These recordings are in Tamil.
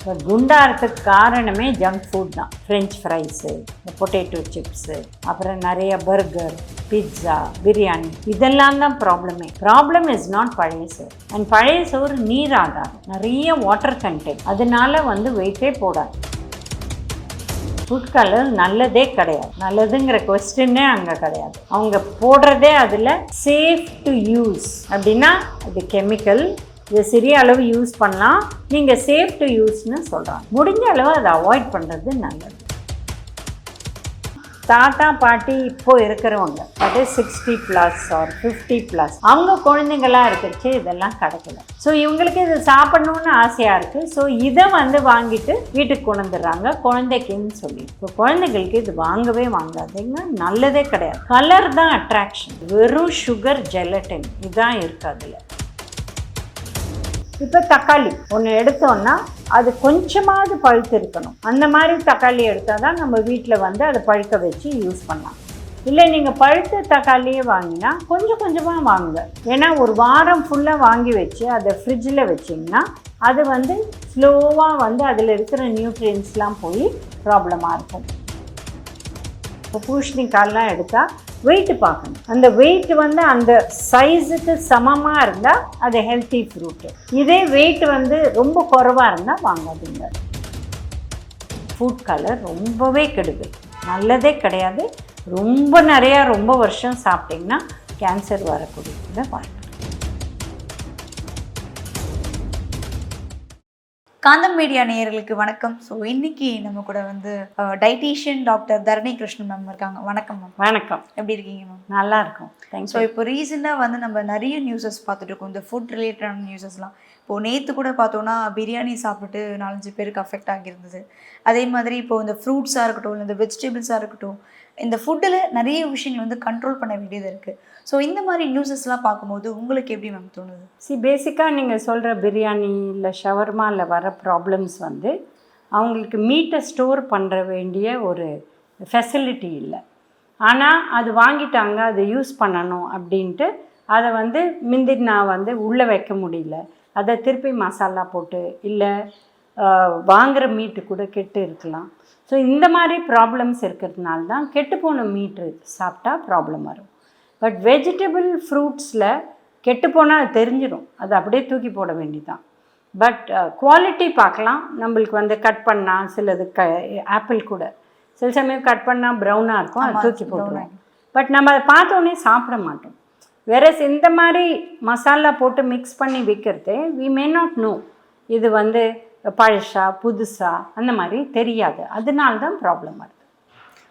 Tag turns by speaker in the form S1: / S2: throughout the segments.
S1: இப்போ குண்டாகிறதுக்கு காரணமே ஜங்க் ஃபுட் தான். ஃப்ரெஞ்ச் ஃப்ரைஸு, பொட்டேட்டோ சிப்ஸு, அப்புறம் நிறைய பர்கர், பிட்ஸா, பிரியாணி, இதெல்லாம் தான் ப்ராப்ளமே. ப்ராப்ளம் இஸ் நாட் பழைய சோறு. அண்ட் பழைய சோறு நீர் ஆகாது, நிறைய வாட்டர் கண்டென்ட், அதனால வெயிட்டே போடாது. ஃபுட் கலர் நல்லதே கிடையாது, நல்லதுங்கிற கொஸ்டின்னே அங்கே கிடையாது. அவங்க போடுறதே அதில் சேஃப் டு யூஸ் அப்படின்னா அது கெமிக்கல், இது சிறிய அளவு யூஸ் பண்ணலாம், நீங்கள் சேஃப் டு யூஸ்ன்னு சொல்கிறாங்க. முடிஞ்ச அளவு அதை அவாய்ட் பண்ணுறது நல்லது. தாத்தா பாட்டி இப்போ இருக்கிறவங்க அது 60+ ஆர் 50+, அவங்க குழந்தைங்களாக இருக்கிறச்சு இதெல்லாம் கிடைக்கல. ஸோ இவங்களுக்கு இது சாப்பிட்ணுன்னு ஆசையாக இருக்குது. ஸோ இதை வாங்கிட்டு வீட்டுக்கு கொண்டு வந்துடுறாங்க குழந்தைக்குன்னு சொல்லி. இப்போ குழந்தைங்களுக்கு இது வாங்கவே வாங்காதீங்க, நல்லதே கிடையாது. கலர் தான் அட்ராக்ஷன், வெறும் சுகர், ஜெலட்டின் இதுதான் இருக்குது அதில். இப்போ தக்காளி ஒன்று எடுத்தோன்னா அது கொஞ்சமாவது பழுத்து இருக்கணும். அந்த மாதிரி தக்காளி எடுத்தால் தான் நம்ம வீட்டில் அதை பழுக்க வச்சு யூஸ் பண்ணலாம். இல்லை நீங்கள் பழுத்த தக்காளியே வாங்கினா கொஞ்சம் கொஞ்சமாக வாங்குங்க. ஏன்னா ஒரு வாரம் ஃபுல்லாக வாங்கி வச்சு அதை ஃப்ரிட்ஜில் வச்சிங்கன்னா அது ஸ்லோவாக அதில் இருக்கிற நியூட்ரியன்ஸ்லாம் போய் ப்ராப்ளமாக இருக்கும். இப்போ பூசணிக்காயெலாம் எடுத்தால் வெயிட்டு பார்க்கணும். அந்த வெயிட் அந்த சைஸுக்கு சமமாக இருந்தால் அது ஹெல்த்தி ஃப்ரூட்டு. இதே வெயிட் ரொம்ப குறைவாக இருந்தால் வாங்காதீங்க. ஃபுட் கலர் ரொம்பவே கெடுது, நல்லதே கிடையாது. ரொம்ப வருஷம் சாப்பிட்டிங்கன்னா கேன்சர் வரக்கூடியதை வாய்ப்பு.
S2: காந்தம் மீடியா நேயர்களுக்கு வணக்கம். ஸோ இன்னைக்கு நம்ம கூட டைட்டீஷியன் டாக்டர் தரணி கிருஷ்ணன் மேம் இருக்காங்க. வணக்கம் மேம்.
S1: வணக்கம்.
S2: எப்படி இருக்கீங்க மேம்?
S1: நல்லா இருக்கும், தேங்க்ஸ்.
S2: ஸோ இப்போ ரீசெண்டாக நம்ம நிறைய நியூஸஸ் பார்த்துட்டு இருக்கோம், இந்த ஃபுட் ரிலேட்டடான நியூஸஸ்லாம். இப்போது நேற்று கூட பார்த்தோன்னா பிரியாணி சாப்பிட்டு 4-5 பேருக்கு அஃபெக்ட் ஆகியிருந்தது. அதே மாதிரி இப்போது இந்த ஃப்ரூட்ஸாக இருக்கட்டும், இந்த வெஜிடபிள்ஸாக இருக்கட்டும், இந்த ஃபுட்டில் நிறைய விஷயங்கள் கண்ட்ரோல் பண்ண வேண்டியது இருக்குது. ஸோ இந்த மாதிரி நியூஸஸ்லாம் பார்க்கும்போது உங்களுக்கு எப்படி மேம் தோணுது?
S1: பேசிக்காக நீங்கள் சொல்கிற பிரியாணி இல்லை ஷவர்மாவில் வர ப்ராப்ளம்ஸ் அவங்களுக்கு மீட்டை ஸ்டோர் பண்ணுற வேண்டிய ஒரு ஃபெசிலிட்டி இல்லை. ஆனால் அது வாங்கிட்டாங்க, அதை யூஸ் பண்ணணும் அப்படின்ட்டு அதை முந்தினா உள்ளே வைக்க முடியல, அதை திருப்பி மசாலா போட்டு, இல்லை வாங்குகிற மீட்டு கூட கெட்டு இருக்கலாம். ஸோ இந்த மாதிரி ப்ராப்ளம்ஸ் இருக்கிறதுனால தான் கெட்டுப்போன மீட்டு சாப்பிட்டா ப்ராப்ளம் வரும். பட் வெஜிடபிள் ஃப்ரூட்ஸில் கெட்டுப்போனால் அது தெரிஞ்சிடும், அது அப்படியே தூக்கி போட வேண்டியதான். பட் குவாலிட்டி பார்க்கலாம். நம்மளுக்கு கட் பண்ணால் சிலது ஆப்பிள் கூட சில சமயம் கட் பண்ணால் ப்ரௌனாக இருக்கும், அது தூக்கி போட்டுருவோம். பட் நம்ம அதை பார்த்தோன்னே சாப்பிட மாட்டோம். வேற இந்த மாதிரி மசாலா போட்டு மிக்ஸ் பண்ணி விற்கிறது வி மே நாட் நோ இது பழசா புதுசா அந்த மாதிரி தெரியாது, அதனால தான் ப்ராப்ளம் வருது.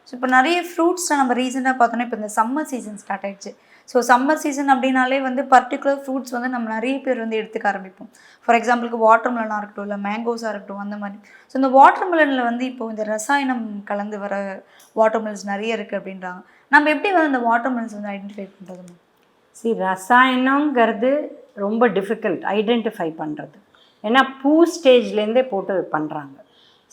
S2: ஸோ இப்போ நிறைய ஃப்ரூட்ஸில் நம்ம ரீசெண்டாக பார்த்தோன்னா இப்போ இந்த சம்மர் சீசன் ஸ்டார்ட் ஆகிடுச்சு. ஸோ சம்மர் சீசன் அப்படின்னாலே பர்டிகுலர் ஃப்ரூட்ஸ் நம்ம நிறைய பேர் எடுத்துக்க ஆரம்பிப்போம். ஃபார் எக்ஸாம்பிளுக்கு வாட்டர் மெலனாக இருக்கட்டும், இல்லை மேங்கோஸாக இருக்கட்டும், அந்த மாதிரி. ஸோ இந்த வாட்டர் மெலனில் இப்போ இந்த ரசாயனம் கலந்து வர வாட்டர் மெலன்ஸ் நிறைய இருக்குது அப்படின்றாங்க. நம்ம எப்படி இந்த வாட்டர் மெலன்ஸ் ஐடென்டிஃபை பண்ணுறது?
S1: ரசாயனங்கிறது ரொம்ப டிஃபிகல்ட் ஐடென்டிஃபை பண்ணுறது. ஏன்னா பூ ஸ்டேஜ்லேருந்தே போட்டு பண்ணுறாங்க.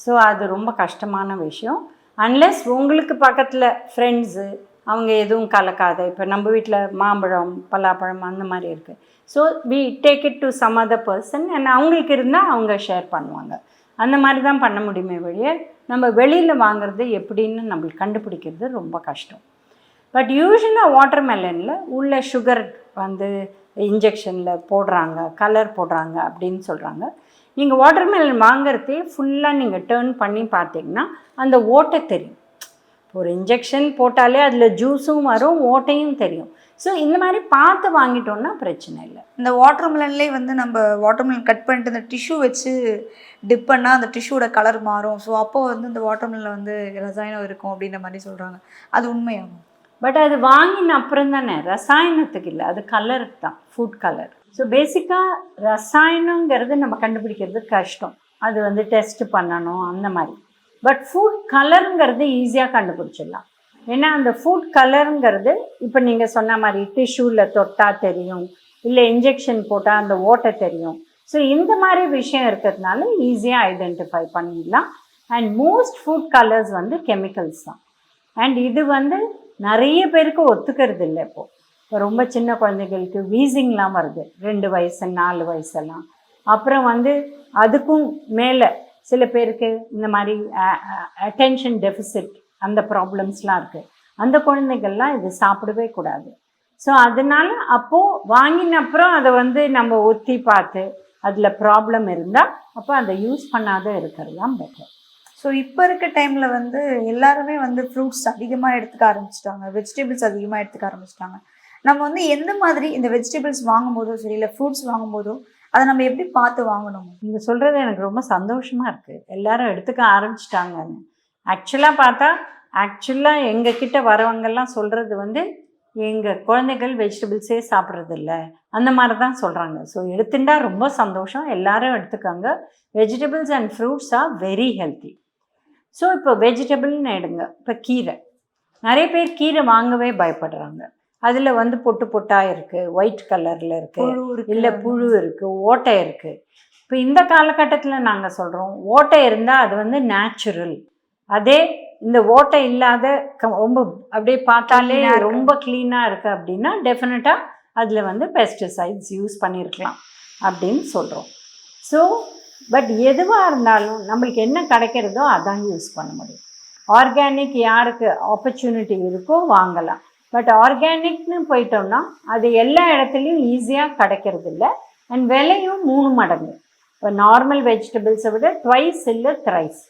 S1: ஸோ அது ரொம்ப கஷ்டமான விஷயம். அன்லெஸ் உங்களுக்கு பக்கத்தில் ஃப்ரெண்ட்ஸு அவங்க எதுவும் கலக்காத, இப்போ நம்ம வீட்டில் மாம்பழம், பலாப்பழம் அந்த மாதிரி இருக்குது. So we take it to some other person and அவங்களுக்கு இருந்தால் அவங்க ஷேர் பண்ணுவாங்க. அந்த மாதிரி தான் பண்ண முடியுமே வழிய நம்ம வெளியில் வாங்குறது எப்படின்னு நம்மளுக்கு கண்டுபிடிக்கிறது ரொம்ப கஷ்டம். பட் யூஸ்வலாக வாட்டர் மெலனில் உள்ள சுகர் இன்ஜெக்ஷனில் போடுறாங்க, கலர் போடுறாங்க அப்படின்னு சொல்கிறாங்க. நீங்கள் வாட்டர் மெலன் வாங்குறதே ஃபுல்லாக நீங்கள் டேர்ன் பண்ணி பார்த்தீங்கன்னா அந்த ஓட்டை தெரியும். ஒரு இன்ஜெக்ஷன் போட்டாலே அதில் ஜூஸும் வரும், ஓட்டையும் தெரியும். ஸோ இந்த மாதிரி பார்த்து வாங்கிட்டோன்னா பிரச்சனை இல்லை.
S2: இந்த வாட்டர் மெலன்லேயே நம்ம வாட்டர் மெலன் கட் பண்ணிட்டு இந்த டிஷ்யூ வச்சு டிப் பண்ணால் அந்த டிஷ்யூவோட கலர் மாறும். ஸோ அப்போது இந்த வாட்டர் மெலனில் ரசாயனம் இருக்கும் அப்படின்ற மாதிரி சொல்கிறாங்க. அது உண்மையாகும்?
S1: பட் அது வாங்கின அப்புறம் தானே, ரசாயனத்துக்கு இல்லை, அது கலருக்கு தான், ஃபுட் கலர். ஸோ பேசிக்காக ரசாயனங்கிறது நம்ம கண்டுபிடிக்கிறது கஷ்டம், அது டெஸ்ட் பண்ணணும் அந்த மாதிரி. பட் ஃபுட் கலருங்கிறது ஈஸியாக கண்டுபிடிச்சிடலாம். ஏன்னா அந்த ஃபுட் கலருங்கிறது இப்போ நீங்கள் சொன்ன மாதிரி டிஷ்யூவில் தொட்டால் தெரியும், இல்லை இன்ஜெக்ஷன் போட்டால் அந்த ஓட்டை தெரியும். ஸோ இந்த மாதிரி விஷயம் இருக்கிறதுனால ஈஸியாக ஐடென்டிஃபை பண்ணிடலாம். And most food colours chemicals தான். அண்ட் இது நிறைய பேருக்கு ஒத்துக்கிறது இல்லை. இப்போ ரொம்ப சின்ன குழந்தைகளுக்கு வீசிங்லாம் வருது, 2 வயசு 4 வயசெல்லாம். அப்புறம் அதுக்கும் மேலே சில பேருக்கு இந்த மாதிரி அட்டென்ஷன் டெஃபிசிட் அந்த ப்ராப்ளம்ஸ்லாம் இருக்குது. அந்த குழந்தைகள்லாம் இது சாப்பிடவே கூடாது. ஸோ அதனால அப்போது வாங்கின அப்புறம் அதை வந்து நம்ம ஒத்தி பார்த்து அதில் ப்ராப்ளம் இருந்தால் அப்போ அதை யூஸ் பண்ணாத இருக்கிறது தான் பெட்டர்.
S2: ஸோ இப்போ இருக்க டைமில் வந்து எல்லாருமே வந்து ஃப்ரூட்ஸ் அதிகமாக எடுத்துக்க ஆரம்பிச்சிட்டாங்க, வெஜிடபிள்ஸ் அதிகமாக எடுத்துக்க ஆரம்பிச்சிட்டாங்க. நம்ம வந்து எந்த மாதிரி இந்த வெஜிடபிள்ஸ் வாங்கும்போதோ சரி, இல்லை ஃப்ரூட்ஸ் வாங்கும்போதோ அதை நம்ம எப்படி பார்த்து வாங்கணும்?
S1: நீங்கள் சொல்கிறது எனக்கு ரொம்ப சந்தோஷமாக இருக்குது, எல்லாரும் எடுத்துக்க ஆரம்பிச்சிட்டாங்கன்னு. ஆக்சுவலாக எங்ககிட்ட வரவங்கெல்லாம் சொல்கிறது வந்து எங்கள் குழந்தைகள் வெஜிடபிள்ஸே சாப்பிட்றதில்ல அந்த மாதிரி தான் சொல்கிறாங்க. ஸோ எடுத்துட்டா ரொம்ப சந்தோஷம், எல்லாரும் எடுத்துக்காங்க. Vegetables and fruits are very healthy. So இப்போ வெஜிடபிள்னு எடுங்க, இப்போ கீரை, நிறைய பேர் கீரை வாங்கவே பயப்படுறாங்க. அதில் வந்து பொட்டு பொட்டாக இருக்குது, ஒயிட் கலரில் இருக்குது, இல்லை புழு இருக்குது, ஓட்டை இருக்குது. இப்போ இந்த காலகட்டத்தில் நாங்கள் சொல்கிறோம் ஓட்டை இருந்தால் அது வந்து நேச்சுரல். அதே இந்த ஓட்டை இல்லாத ரொம்ப அப்படியே பார்த்தாலே ரொம்ப க்ளீனாக இருக்குது அப்படின்னா டெஃபினட்டாக அதில் வந்து பெஸ்டிசைட்ஸ் யூஸ் பண்ணியிருக்கலாம் அப்படின்னு சொல்கிறோம். ஸோ பட் எதுவாக இருந்தாலும் நம்மளுக்கு என்ன கிடைக்கிறதோ அதான் யூஸ் பண்ண முடியும். ஆர்கானிக் யாருக்கு ஆப்பர்ச்சுனிட்டி இருக்கோ வாங்கலாம். பட் ஆர்கானிக்னு போயிட்டோம்னா அது எல்லா இடத்துலையும் ஈஸியாக கிடைக்கிறது இல்லை. அண்ட் விலையும் 3 மடங்கு. இப்போ நார்மல் வெஜிடபிள்ஸை விட ட்வைஸ் இல்லை த்ரைஸ்.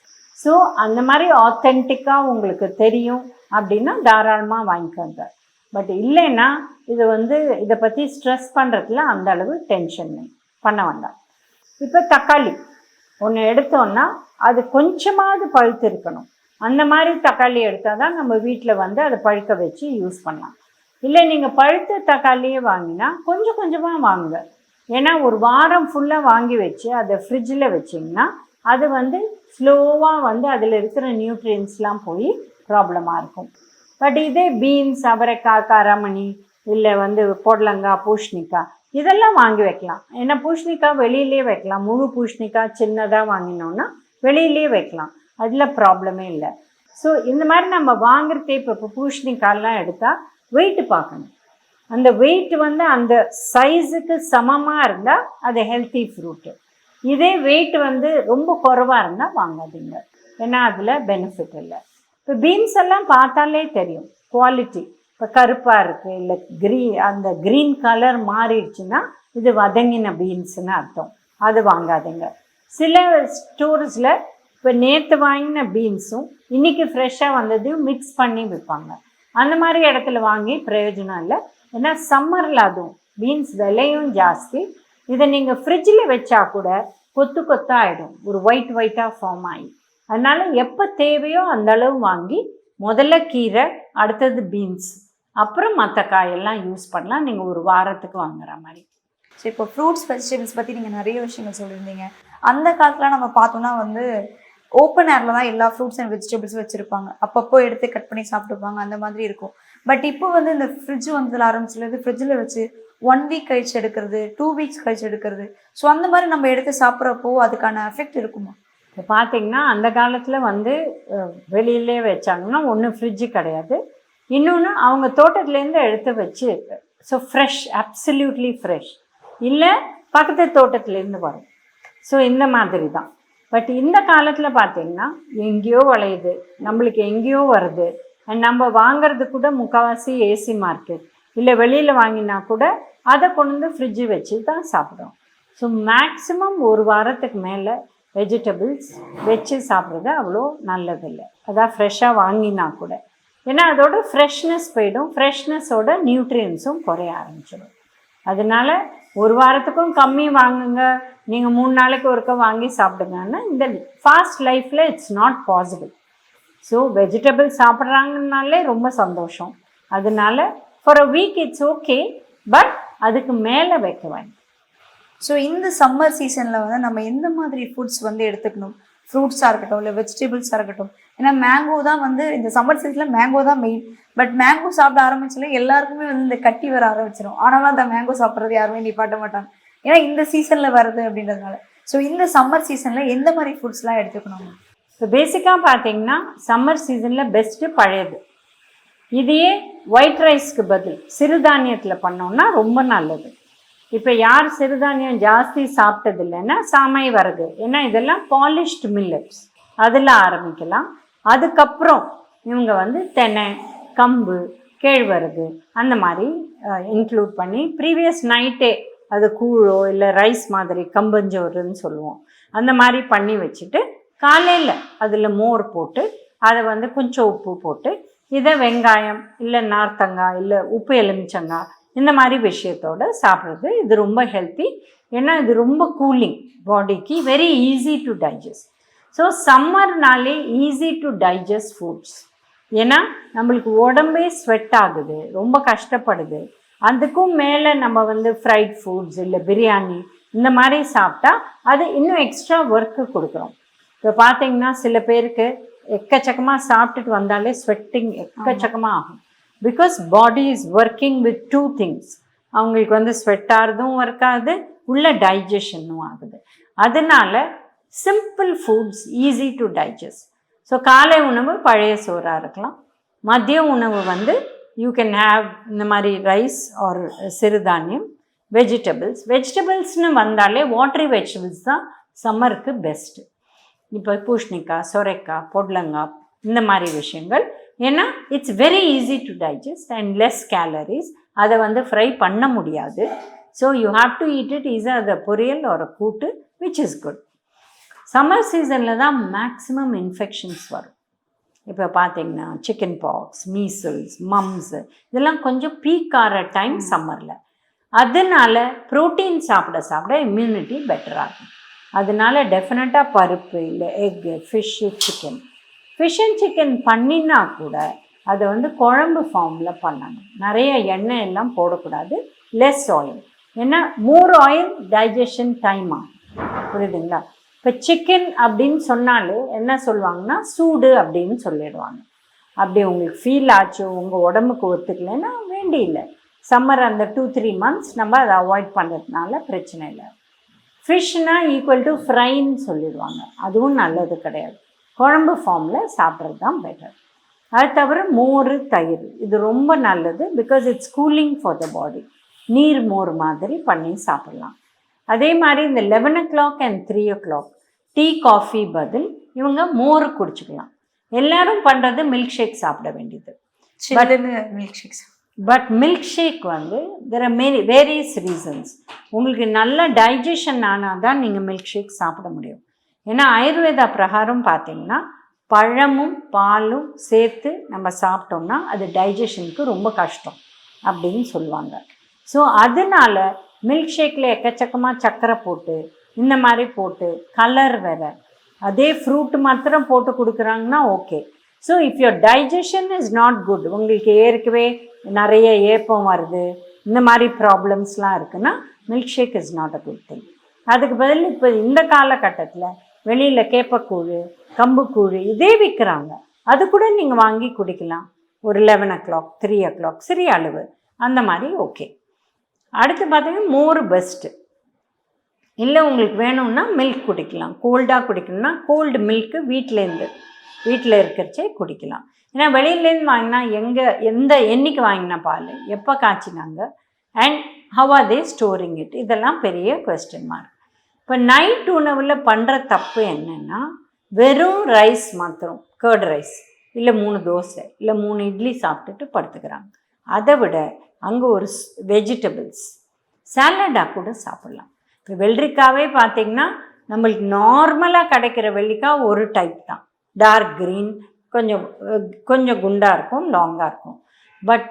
S1: ஸோ அந்த மாதிரி ஆத்தென்டிக்காக உங்களுக்கு தெரியும் அப்படின்னா தாராளமாக வாங்கிக்கோங்க. பட் இல்லைன்னா இது வந்து இதை பற்றி ஸ்ட்ரெஸ் பண்ணுறதுல அந்த அளவு டென்ஷன் பண்ண வேண்டாம். இப்போ தக்காளி ஒன்று எடுத்தோன்னா அது கொஞ்சமாவது பழுத்து இருக்கணும். அந்த மாதிரி தக்காளி எடுத்தால் தான் நம்ம வீட்டில் வந்து அதை பழுக்க வச்சு யூஸ் பண்ணலாம். இல்லை நீங்கள் பழுத்த தக்காளியே வாங்கினா கொஞ்சம் கொஞ்சமாக வாங்குங்க. ஏன்னா ஒரு வாரம் ஃபுல்லாக வாங்கி வச்சு அதை ஃப்ரிட்ஜில் வச்சிங்கன்னா அது வந்து ஸ்லோவாக வந்து அதில் இருக்கிற நியூட்ரியன்ஸ்லாம் போய் ப்ராப்ளமாக இருக்கும். பட் இதே பீன்ஸ், அவரைக்காய், காராமணி, இல்லை வந்து பொடலங்காய், பூஷ்ணிக்காய் இதெல்லாம் வாங்கி வைக்கலாம். ஏன்னா பூஷ்ணிக்காய் வெளியிலே வைக்கலாம். முழு பூஷ்ணிக்காய் சின்னதாக வாங்கினோன்னா வெளியிலே வைக்கலாம், அதில் ப்ராப்ளமே இல்லை. ஸோ இந்த மாதிரி நம்ம வாங்குறதே இப்போ பூஷ்ணிக்காயெல்லாம் எடுத்தால் வெயிட்டு பார்க்கணும். அந்த வெயிட் வந்து அந்த சைஸுக்கு சமமாக இருந்தால் அது ஹெல்த்தி ஃப்ரூட்டு. இதே வெயிட் வந்து ரொம்ப குறைவாக இருந்தால் வாங்காதீங்க, ஏன்னா அதில் பெனிஃபிட் இல்லை. இப்போ பீன்ஸ் எல்லாம் பார்த்தாலே தெரியும் குவாலிட்டி. இப்போ கருப்பாக இருக்குது இல்லை அந்த க்ரீன் கலர் மாறிடுச்சுன்னா இது வதங்கின பீன்ஸுன்னு அர்த்தம், அது வாங்காதீங்க. சில ஸ்டோர்ஸில் இப்போ நேற்று வாங்கின பீன்ஸும் இன்றைக்கி ஃப்ரெஷ்ஷாக வந்ததையும் மிக்ஸ் பண்ணி விற்பாங்க. அந்த மாதிரி இடத்துல வாங்கி பிரயோஜனம் இல்லை. ஏன்னா சம்மரில் அதுவும் பீன்ஸ் விலையும் ஜாஸ்தி. இதை நீங்கள் ஃப்ரிட்ஜில் வச்சா கூட கொத்து கொத்தாகிடும், ஒரு ஒயிட்டாக ஃபார்ம் ஆகி. அதனால் எப்போ தேவையோ அந்த அளவு வாங்கி முதல்ல கீரை, அடுத்தது பீன்ஸ், அப்புறம் மற்ற காயெல்லாம் யூஸ் பண்ணலாம். நீங்கள் ஒரு வாரத்துக்கு வாங்குற மாதிரி.
S2: ஸோ இப்போ ஃப்ரூட்ஸ் வெஜிடபிள்ஸ் பற்றி நீங்கள் நிறைய விஷயங்கள் சொல்லியிருந்தீங்க. அந்த காலத்தில் நம்ம பார்த்தோம்னா வந்து ஓப்பன் ஏரில் தான் எல்லா ஃப்ரூட்ஸ் அண்ட் வெஜிடபிள்ஸ் வச்சுருப்பாங்க. அப்பப்போ எடுத்து கட் பண்ணி சாப்பிட்டுப்பாங்க, அந்த மாதிரி இருக்கும். பட் இப்போ வந்து இந்த ஃப்ரிட்ஜ் வந்ததில் ஆரம்பிச்சுலேருந்து ஃப்ரிட்ஜில் வச்சு 1 வீக் கழிச்சு எடுக்கிறது, 2 வீக்ஸ் கழிச்சு எடுக்கிறது. ஸோ அந்த மாதிரி நம்ம எடுத்து சாப்பிட்றப்போ அதுக்கான எஃபெக்ட் இருக்குமா?
S1: இப்போ பார்த்தீங்கன்னா அந்த காலத்தில் வந்து வெளியிலே வச்சாங்கன்னா ஒன்று ஃப்ரிட்ஜு கிடையாது, இன்னொன்று அவங்க தோட்டத்துலேருந்து எடுத்து வச்சு ஸோ ஃப்ரெஷ், அப்சல்யூட்லி ஃப்ரெஷ், இல்லை பக்கத்து தோட்டத்துலேருந்து வரும். ஸோ இந்த மாதிரி தான். பட் இந்த காலத்தில் பார்த்திங்கன்னா எங்கேயோ விளையுது, நம்மளுக்கு எங்கேயோ வருது. அண்ட் நம்ம வாங்கிறது கூட முக்கால்வாசி ஏசி மார்க்கெட், இல்லை வெளியில் வாங்கினா கூட அதை கொண்டு வந்து ஃப்ரிட்ஜு வச்சு தான் சாப்பிட்றோம். ஸோ மேக்ஸிமம் ஒரு வாரத்துக்கு மேலே வெஜிடபிள்ஸ் வச்சு சாப்பிட்றது அவ்வளோ நல்லதில்லை. அதான் ஃப்ரெஷ்ஷாக வாங்கினா கூட, ஏன்னா அதோட ஃப்ரெஷ்னஸ் போயிடும், ஃப்ரெஷ்னஸோட நியூட்ரியன்ஸும் குறைய ஆரம்பிச்சிடும். அதனால் ஒரு வாரத்துக்கும் கம்மி வாங்குங்க, நீங்கள் 3 நாளைக்கு ஒருக்க வாங்கி சாப்பிடுங்கன்னா இந்த ஃபாஸ்ட் லைஃப்பில் it's not possible. So vegetable சாப்பிட்றாங்கனாலே ரொம்ப சந்தோஷம். அதனால for a week it's okay, but அதுக்கு மேலே வைக்க வேண்டாம்.
S2: ஸோ இந்த சம்மர் சீசனில் வந்து நம்ம எந்த மாதிரி ஃபுட்ஸ் வந்து எடுத்துக்கணும்? ஃப்ரூட்ஸாக இருக்கட்டும், இல்லை வெஜிடபிள்ஸாக இருக்கட்டும். ஏன்னா மேங்கோ தான் வந்து இந்த சம்மர் சீசனில் மேங்கோ தான் மெயின். பட் மேங்கோ சாப்பிட ஆரம்பிச்சாலே எல்லாருக்குமே வந்து இந்த கட்டி வர ஆரம்பிச்சிடும். ஆனாலும் அந்த மேங்கோ சாப்பிட்றது யாருமே நிப்பாட்ட மாட்டாங்க, ஏன்னா இந்த சீசனில் வருது அப்படின்றதுனால. ஸோ இந்த சம்மர் சீசனில் எந்த மாதிரி ஃபுட்ஸ்லாம் எடுத்துக்கணும்?
S1: இப்போ பேசிக்காக பார்த்தீங்கன்னா சம்மர் சீசனில் பெஸ்ட்டு பழையது. இதையே ஒயிட் ரைஸ்க்கு பதில் சிறுதானியத்தில் பண்ணோன்னா ரொம்ப நல்லது. இப்போ யார் சிறுதானியம் ஜாஸ்தி சாப்பிட்டது இல்லைன்னா சாமை வரகு, ஏன்னா இதெல்லாம் பாலிஷ்டு மில்லட்ஸ், அதில் ஆரம்பிக்கலாம். அதுக்கப்புறம் இவங்க வந்து தெனை, கம்பு, கேழ்வரகு அந்த மாதிரி இன்க்ளூட் பண்ணி ப்ரீவியஸ் நைட்டே அது கூழோ இல்லை ரைஸ் மாதிரி கம்பஞ்சோறுன்னு சொல்லுவோம், அந்த மாதிரி பண்ணி வச்சுட்டு காலையில் அதில் மோர் போட்டு அதை வந்து கொஞ்சம் உப்பு போட்டு இதை வெங்காயம் இல்லை நார்த்தங்காய் இல்லை உப்பு எலுமிச்சங்காய் இந்த மாதிரி விஷயத்தோடு சாப்பிட்றது. இது ரொம்ப ஹெல்த்தி, ஏன்னா இது ரொம்ப கூலிங் பாடிக்கு, very easy to digest. So சம்மர்னாலே ஈஸி டு டைஜஸ்ட் ஃபுட்ஸ், ஏன்னா நம்மளுக்கு உடம்பே ஸ்வெட் ஆகுது, ரொம்ப கஷ்டப்படுது. அதுக்கும் மேலே நம்ம வந்து ஃப்ரைட் ஃபுட்ஸ் இல்லை பிரியாணி இந்த மாதிரி சாப்பிட்டா அது இன்னும் எக்ஸ்ட்ரா ஒர்க்கு கொடுக்குறோம். இப்போ பார்த்தீங்கன்னா சில பேருக்கு எக்கச்சக்கமாக சாப்பிட்டுட்டு வந்தாலே ஸ்வெட்டிங் எக்கச்சக்கமாக ஆகும். Because body is working with 2 things. அவங்களுக்கு வந்து ஸ்வெட் ஆகிறதும் ஒர்க் ஆகுது, உள்ள டைஜஷனும் ஆகுது. அதனால simple foods easy to digest. So காலை உணவு பழைய சோறாக இருக்கலாம், மதிய உணவு வந்து யூ கேன் ஹேவ் இந்த மாதிரி ரைஸ் ஆர் சிறுதானியம், வெஜிடபிள்ஸ்னு வந்தாலே வாட்டரி வெஜிடபிள்ஸ் தான் சம்மருக்கு பெஸ்ட்டு. இப்போ பூஷ்ணிக்காய், சொரைக்காய், பொடலங்காய் இந்த மாதிரி விஷயங்கள், ஏன்னா it's very easy to digest and less calories. அதை வந்து ஃப்ரை பண்ண முடியாது. So you have to eat it ஈஸாக அதை பொரியல் ஒரு கூட்டு, விச் இஸ் குட். சம்மர் சீசனில் தான் மேக்ஸிமம் இன்ஃபெக்ஷன்ஸ் வரும். இப்போ பார்த்தீங்கன்னா சிக்கன் பாக்ஸ், மீசல்ஸ், மம்ஸ் இதெல்லாம் கொஞ்சம் பீக் ஆகிற டைம் சம்மரில். அதனால ப்ரோட்டீன் சாப்பிட சாப்பிட இம்யூனிட்டி பெட்டராகும். அதனால டெஃபினட்டாக பருப்பு இல்லை எக்கு, ஃபிஷ்ஷு, சிக்கன் பண்ணினா கூட அதை வந்து குழம்பு ஃபார்மில் பண்ணணும். நிறைய எண்ணெய் எல்லாம் போடக்கூடாது, லெஸ் ஆயில். ஏன்னா மோர் ஆயில் டைஜஷன் டைம் ஆகும், புரியுதுங்களா? இப்போ சிக்கன் அப்படின்னு சொன்னாலே என்ன சொல்லுவாங்கன்னா சூடு அப்படின்னு சொல்லிடுவாங்க. அப்படி உங்களுக்கு ஃபீல் ஆச்சு, உங்கள் உடம்புக்கு ஒத்துக்கலைன்னா வேண்டியில்லை. சம்மர் அந்த 2-3 months நம்ம அதை அவாய்ட் பண்ணுறதுனால பிரச்சனை இல்லை. ஃபிஷ்னா ஈக்குவல் டு ஃப்ரைன்னு சொல்லிடுவாங்க, அதுவும் நல்லது கிடையாது. குழம்பு ஃபார்மில் சாப்பிட்றது தான் பெட்டர். அது தவிர மோர், தயிர் இது ரொம்ப நல்லது. Because it's cooling for the body. நீர் மோர் மாதிரி பண்ணி சாப்பிட்லாம். அதே மாதிரி இந்த 11 o'clock and 3 o'clock tea coffee பதில் இவங்க மோர் குடிச்சிக்கலாம். எல்லாரும் பண்ணுறது மில்க் ஷேக் சாப்பிட வேண்டியது. பட் மில்க் ஷேக் வந்து தெர் ஆர் வேரியஸ் ரீசன்ஸ். உங்களுக்கு நல்ல டைஜஷன் ஆனால் தான் நீங்கள் மில்க் ஷேக் சாப்பிட முடியும். ஏன்னா ஆயுர்வேதா பிரகாரம் பார்த்தீங்கன்னா பழமும் பாலும் சேர்த்து நம்ம சாப்பிட்டோம்னா அது டைஜஷனுக்கு ரொம்ப கஷ்டம் அப்படின்னு சொல்லுவாங்க. ஸோ அதனால மில்க் ஷேக்கில் எக்கச்சக்கமாக சர்க்கரை போட்டு இந்த மாதிரி போட்டு கலர் வேறு, அதே ஃப்ரூட் மாத்திரம் போட்டு கொடுக்குறாங்கன்னா okay. So if your digestion is not good, உங்களுக்கு ஏற்கனவே நிறைய ஏப்பம் வருது, இந்த மாதிரி ப்ராப்ளம்ஸ்லாம் இருக்குன்னா milkshake is not a good thing. அதுக்கு பதில் இப்போ இந்த காலகட்டத்தில் வெளியில் கேப்பக்கூழ், கம்புக்கூழ் இதே விற்கிறாங்க, அது கூட நீங்கள் வாங்கி குடிக்கலாம். ஒரு 11 o'clock 3 o'clock சிறிய அளவு அந்த மாதிரி ஓகே. அடுத்து பார்த்தீங்கன்னா மோர் பெஸ்ட்டு. இல்லை உங்களுக்கு வேணும்னா மில்க் குடிக்கலாம். கோல்டாக குடிக்கணும்னா கோல்டு மில்க்கு வீட்டில் இருக்கிறச்சே குடிக்கலாம். ஏன்னா வெளியிலேருந்து வாங்கினா என்னைக்கு வாங்கினா பால், எப்போ காய்ச்சினாங்க, and how are they storing it, இதெல்லாம் பெரிய கொஸ்டின் மார்க். இப்போ நைட் உணவில் பண்ணுற தப்பு என்னென்னா வெறும் ரைஸ் மாத்திரம், கர்ட் ரைஸ் இல்லை 3 தோசை இல்லை 3 இட்லி சாப்பிட்டுட்டு படுத்துக்கிறாங்க. அதை விட அங்கே ஒரு வெஜிடபிள்ஸ் சாலடாக கூட சாப்பிட்லாம். இப்போ வெள்ளரிக்காவே பார்த்திங்கன்னா நம்மளுக்கு நார்மலாக கிடைக்கிற வெள்ளரிக்காய் ஒரு டைப் தான், டார்க் க்ரீன், கொஞ்சம் குண்டாக இருக்கும், லாங்காக இருக்கும். பட்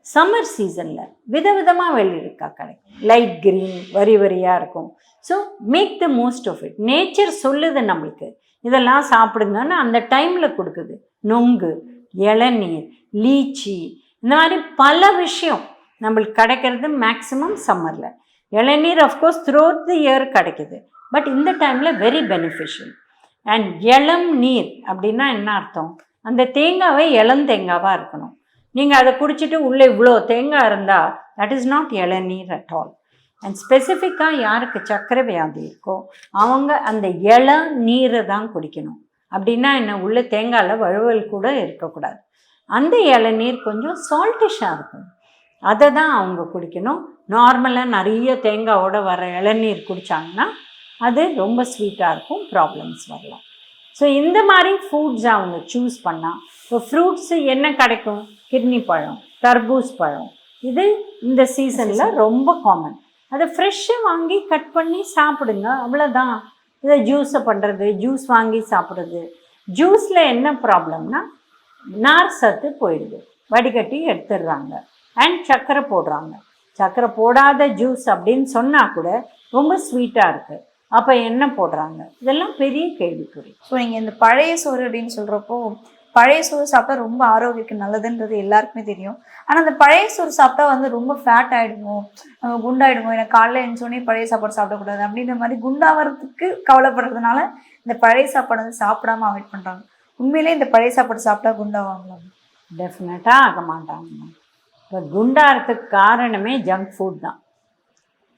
S1: சம்மர் சீசனில் விதவிதமாக வெள்ளரிக்காய் கிடைக்கும், லைட் க்ரீன் வரியாக இருக்கும். So make the most of it. Nature சொல்லுது நம்மளுக்கு இதெல்லாம் சாப்பிடுங்கன்னு, அந்த டைமில் கொடுக்குது. நொங்கு, இளநீர், லீச்சி இந்த மாதிரி பல விஷயம் நம்மளுக்கு கிடைக்கிறது மேக்ஸிமம் சம்மரில். இளநீர் அஃப்கோர்ஸ் த்ரூ தி இயர் கிடைக்குது, பட் இந்த டைமில் வெரி பெனிஃபிஷியல். அண்ட் இளம் நீர் அப்படின்னா என்ன அர்த்தம்? அந்த தேங்காவே இளந்தேங்காவாக இருக்கணும். நீங்கள் அதை குடிச்சிட்டு உள்ளே இவ்வளோ தேங்காய் இருந்தால் தட் இஸ் நாட் இளநீர் அட் ஆல். அண்ட் ஸ்பெசிஃபிக்காக யாருக்கு சர்க்கரை வியாதி இருக்கோ அவங்க அந்த இளநீரை தான் குடிக்கணும். அப்படின்னா என்ன, உள்ள தேங்காயில் வழுவல் கூட இருக்கக்கூடாது. அந்த இளநீர் கொஞ்சம் சால்ட்டிஷாக இருக்கும், அதை தான் அவங்க குடிக்கணும். நார்மலாக நிறைய தேங்காயோட வர இளநீர் குடித்தாங்கன்னா அது ரொம்ப ஸ்வீட்டாக இருக்கும், ப்ராப்ளம்ஸ் வரலாம். ஸோ இந்த மாதிரி ஃபுட்ஸ் அவங்க சூஸ் பண்ணால், இப்போ ஃப்ரூட்ஸு என்ன கிடைக்கும்? கிட்னி பழம், தர்பூஸ் பழம், இது இந்த சீசனில் ரொம்ப காமன். அதை ஃப்ரெஷ்ஷாக வாங்கி கட் பண்ணி சாப்பிடுங்க, அவ்வளோதான். இதை ஜூஸை பண்ணுறது, ஜூஸ் வாங்கி சாப்பிட்றது. ஜூஸில் என்ன ப்ராப்ளம்னா நார் சத்து போயிடுது, வடிகட்டி எடுத்துடுறாங்க அண்ட் சர்க்கரை போடுறாங்க. சர்க்கரை போடாத ஜூஸ் அப்படின்னு சொன்னால் கூட ரொம்ப ஸ்வீட்டாக இருக்குது, அப்போ என்ன போடுறாங்க? இதெல்லாம் பெரிய கேள்விக்குறி.
S2: ஸோ நீங்கள் இந்த பழைய சோறு அப்படின்னு சொல்கிறப்போ, பழைய சோறு சாப்பிட்டா ரொம்ப ஆரோக்கியத்துக்கு நல்லதுன்றது எல்லாருக்குமே தெரியும். ஆனால் அந்த பழைய சோறு சாப்பிட்டா வந்து ரொம்ப ஃபேட் ஆகிடுவோம், குண்டாயிடுவோம், எனக்கு காலைல எழுந்தோடனே பழைய சாப்பாடு சாப்பிடக்கூடாது அப்படின்ற மாதிரி குண்டாகிறதுக்கு கவலைப்படுறதுனால இந்த பழைய சாப்பாடு வந்து சாப்பிடாம அவாய்ட் பண்ணுறாங்க. உண்மையிலே இந்த பழைய சாப்பாடு சாப்பிட்டா குண்டாவாங்களா?
S1: டெஃபினட்டாக ஆக மாட்டாங்க. இப்போ குண்டாகிறதுக்கு காரணமே ஜங்க் ஃபுட் தான்.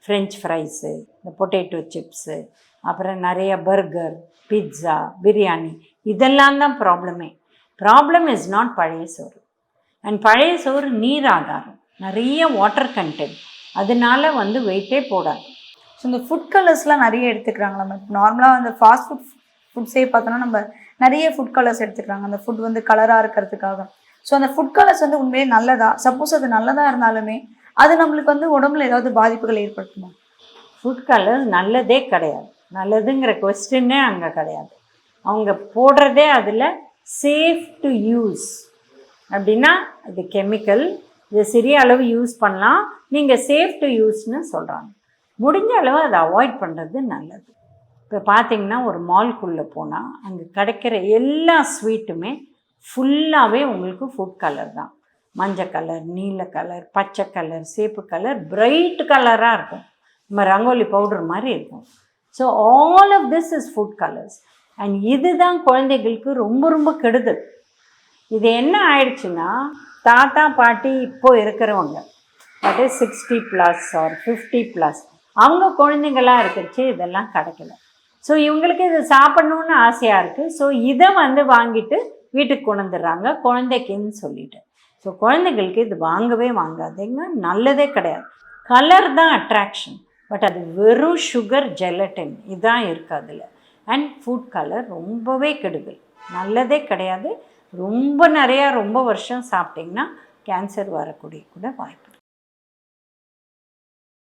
S1: ஃப்ரெஞ்ச் ஃப்ரைஸு, இந்த பொட்டேட்டோ சிப்ஸு, அப்புறம் நிறைய பர்கர், பிட்ஸா, பிரியாணி, இதெல்லாம் தான் ப்ராப்ளமே. ப்ராப்ளம் இஸ் நாட் பழைய சோறு. அண்ட் பழைய சோறு நீர் ஆதாரம், நிறைய வாட்டர் கண்டென்ட், அதனால வந்து வெயிட்டே போடாது.
S2: ஸோ இந்த ஃபுட் கலர்ஸ்லாம் நிறைய எடுத்துக்கிறாங்க. நம்ம நார்மலாக அந்த ஃபாஸ்ட் ஃபுட்ஸே பார்த்தோன்னா நம்ம நிறைய ஃபுட் கலர்ஸ் எடுத்துக்கிறாங்க, அந்த ஃபுட் வந்து கலராக இருக்கிறதுக்காக. ஸோ அந்த ஃபுட் கலர்ஸ் வந்து உண்மையிலே நல்லதா? சப்போஸ் அது நல்லதாக இருந்தாலுமே அது நம்மளுக்கு வந்து உடம்புல ஏதாவது பாதிப்புகள் ஏற்படுத்துமா?
S1: ஃபுட் கலர் நல்லதே கிடையாது, நல்லதுங்கிற கொஸ்டின்னே அங்கே கிடையாது. அவங்க போடுறதே அதில் சேஃப் டு யூஸ் அப்படின்னா இது கெமிக்கல், இது சிறிய அளவு யூஸ் பண்ணலாம், நீங்கள் சேஃப் டு யூஸ்ன்னு சொல்கிறாங்க. முடிஞ்ச அளவு அதை அவாய்ட் பண்ணுறது நல்லது. இப்போ பார்த்திங்கன்னா ஒரு மால்குள்ளே போனால் அங்கே கிடைக்கிற எல்லா ஸ்வீட்டுமே ஃபுல்லாகவே உங்களுக்கு ஃபுட் கலர் தான். மஞ்சள் கலர், நீல கலர், பச்சை கலர், சேப்பு கலர், பிரைட் கலராக இருக்கும், நம்ம ரங்கோலி பவுடர் மாதிரி இருக்கும். So all of this is food colours. And இதுதான் குழந்தைகளுக்கு ரொம்ப ரொம்ப கெடுதல். இது என்ன ஆயிடுச்சுன்னா, தாத்தா பாட்டி இப்போ இருக்கிறவங்க, தட் இஸ் 60+ ஆர் 50+, அவங்க குழந்தைங்களாக இருக்கிறச்சு இதெல்லாம் கிடைக்கல. ஸோ இவங்களுக்கு இது சாப்பிட்ணுன்னு ஆசையாக இருக்குது. ஸோ இதை வந்து வாங்கிட்டு வீட்டுக்கு கொண்டு வந்துடுறாங்க குழந்தைக்குன்னு சொல்லிட்டு. ஸோ குழந்தைங்களுக்கு இது வாங்கவே வாங்காதீங்க, நல்லதே கிடையாது. கலர் தான் அட்ராக்ஷன், பட் அது வெறும் சுகர், ஜெலட்டின் இதான் இருக்குது அதில். அண்ட் ஃபுட் கலர் ரொம்பவே கெடுதல், நல்லதே கிடையாது. ரொம்ப நிறையா ரொம்ப வருஷம் சாப்பிட்டிங்கன்னா கேன்சர் வரக்கூடிய கூட வாய்ப்பு.